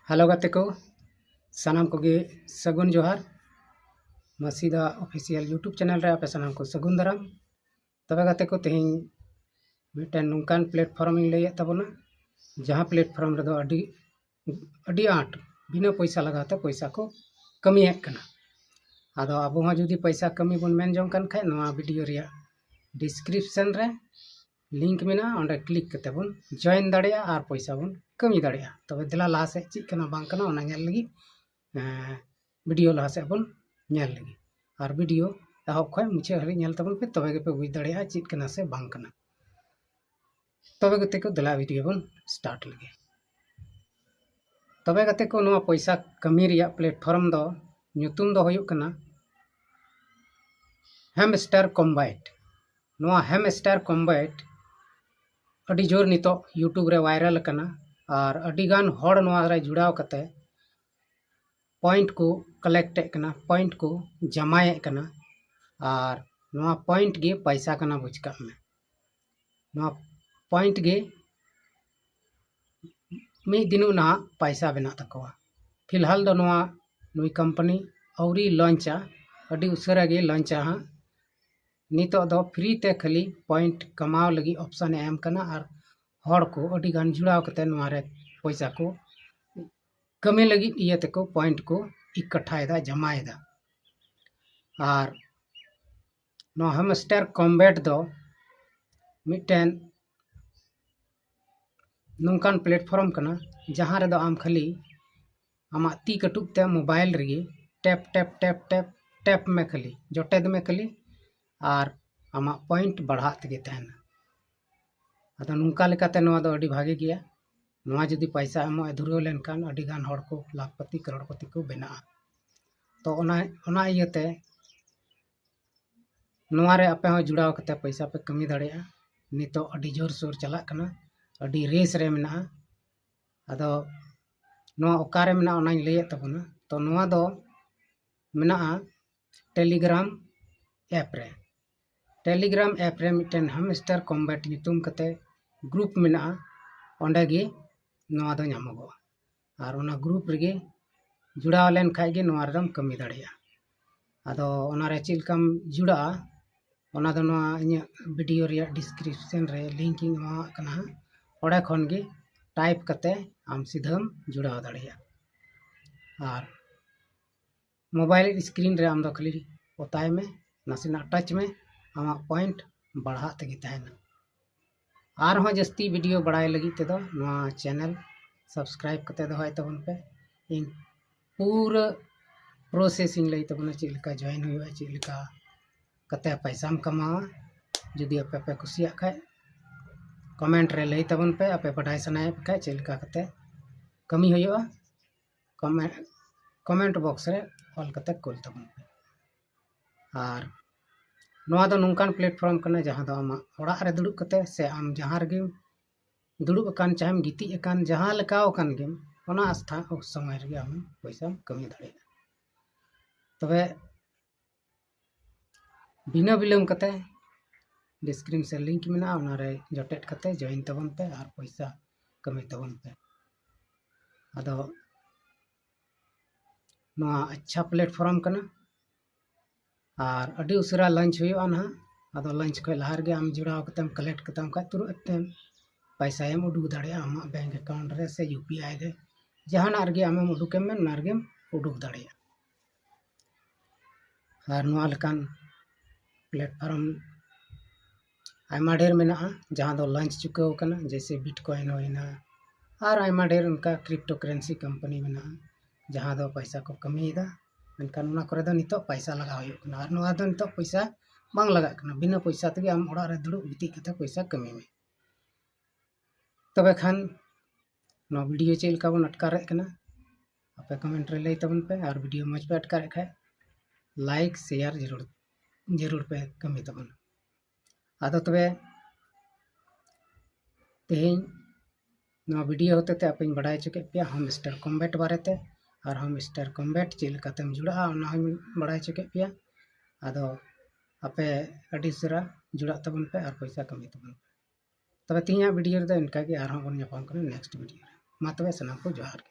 Hello गाते को सानाम को गे सगुन जोहार मसीदा ऑफिशियल यूट्यूब चैनल रे आपे सानाम को सगुन दाराम तबे गाते को तेहिं मिटन नुकान प्लेटफॉर्म इन लैया तबना जहां प्लेटफॉर्म रे दो अडी आट बिना पैसा लगाते पैसा को कमी हेक कना आदो अब हो जुदी पैसा कमी बन मेन जों कन खाय नवा वीडियो रिया डिस्क्रिप्शन रे लिंक मेना ओंडे क्लिक कते बन जॉइन दाड़िया और पैसा बन कमी दाड़िया तबे दिला लहा से चीज कना बांग कना ओना नेल लगी वीडियो लहा से बन नेल लगी और वीडियो एहब खय मुछे हरि नेल तबन पे तबे पे बुझ दाड़िया चीज कना से बांग कना तबे गते को दिला वीडियो बन स्टार्ट लगे तबे गते को नवा पैसा कमी रिया प्लेटफॉर्म दो nyutum दो होयुक कना हैमस्टर कॉम्बैट नवा हैमस्टर कॉम्बैट अड़ी जोर नितो यूट्यूब रे वायरल कना और अड़ी गान हड़ नवा रे जुड़ाव कते पॉइंट को कलेक्ट कना पॉइंट को जमाए कना और नवा पॉइंट गे पैसा कना बुझका में नवा पॉइंट गे मी दिनु ना पैसा बना तकवा फिलहाल दो नवा नुई कंपनी औरी लॉन्चा अड़ी उसरा गे लॉन्चा हा नितो दो फ्री ते खाली पॉइंट कमाव लगी ऑप्शन एम कना और हड़ को अड़ी गान जुड़ाव कते नवा रे पैसा को कमे लगी इये ते को पॉइंट को इकट्ठाएदा जमाएदा और नो हैमस्टर कॉम्बैट दो मिटन नोंकान प्लेटफॉर्म कना जहां रे दो आम खाली आमा ती कटुक ते मोबाइल रे tap tap tap tap tap में खाली जोटेद में खाली और आमा पॉइंट बढ़ा तगे तहन अदा नुंका लेकाते नवा दो अड़ी भागे गया नवा जदी पैसा एमो धुरो लेनकान अड़ी गान हड़ को लाखपति करोड़पति को बना तो ओना इयते नवा रे आपे हो जुड़ाव कते पैसा पे कमी दाड़िया नितो अड़ी जोर सोर चला कना अड़ी रेस रे मेना अदो नवा ओकारे मेना ओनाई लैय तबना तो नवा दो मेना टेलीग्राम ऐप रे मिटन हैमस्टर कॉम्बैट नितुम कते ग्रुप मेना ओंडे गे नवा दो नामगो और ओना ग्रुप रे जुड़ाव लेन खाय गे नवा रेम कमी दाड़िया आदो ओना रे चिलकम जुड़ा ओना दो नवा इnya वीडियो रे डिस्क्रिप्शन रे लिंक इन एमा कना ओडे खन गे टाइप कते आम सीधम जुड़ाव दाड़िया और मोबाइल स्क्रीन रे आम दो खाली ओताय में नासिना टच में आमा पॉइंट बढ़ा तगी तहन और हो जस्ती वीडियो बढ़ाए लगी ते दो नवा चैनल सब्सक्राइब कते दो है तबन पे इन पूरा प्रोसेसिंग लई तबन चिलका जॉइन हुआ चिलका कते पैसा हम कमावा जदी आपे पे खुशिया खाय कमेंट रे लई तबन पे आपे पढ़ाई सनाय पे चिलका कते कमी होयो कमेंट बॉक्स रे ऑल कते कोल तबन पे और नवा दो नुंकान प्लेटफॉर्म कना जहां दो आमा ओड़ा रे दुड़ुब कते से आम जहां रे दुड़ुब अकान चाहे गिती अकान जहां लकाव अकान गेम ओना आस्था उस समय रे आम पैसा कमी दाड़िया तबे बिना विलम्ब कते डिस्क्रिप्शन लिंक मेना ओना रे जोटेट कते जॉइन तबन पे और पैसा कमी तबन पे आदो नवा अच्छा प्लेटफॉर्म कना और अड़ी उसरा लंच हुआ ना आदो लंच को लहार गे आम जुड़ाव कतेम कलेक्ट कतम का तुरु एतेम पैसा एम उडुक दाड़िया आमा बैंक अकाउंट रे से यूपीआई रे जहाना रे आमेम उडुकेम में ना रे उडुक दाड़िया और नवा लकान प्लेटफॉर्म आयमा ढेर मेना जहां दो लंच चुकाव कना जैसे बिटकॉइन होइना और आयमा ढेर उनका क्रिप्टो करेंसी कंपनी मेना जहां दो पैसा को कमीदा मेनकान उना करे दो नितो पैसा लगा हुई कना और नवा दो नितो पैसा बांग लगा कना बिना पैसा तगे आम ओड़ा रे दुड़ुब गिती कते पैसा कमी में तबे खान नो वीडियो चेल का बन अटकारे कना आपे कमेंट रे लई तबन पे और वीडियो मज पे अटकारे खाय लाइक शेयर जरूर पे कमी तबन आदो तबे तेहिं नो वीडियो होते ते आपे बड़ाय चुके पे हैमस्टर कॉम्बैट बारेते और हैमस्टर कॉम्बैट चेल कातेम जुड़ा ओना बड़ाय चुके पे आदो आपे अड़ी सरा जुड़ा तबन पे और पैसा कमी तबन पे तबे तिहिया वीडियो रे इनका गे और बन नेक्स्ट वीडियो मा तबे सनाम को जोहार।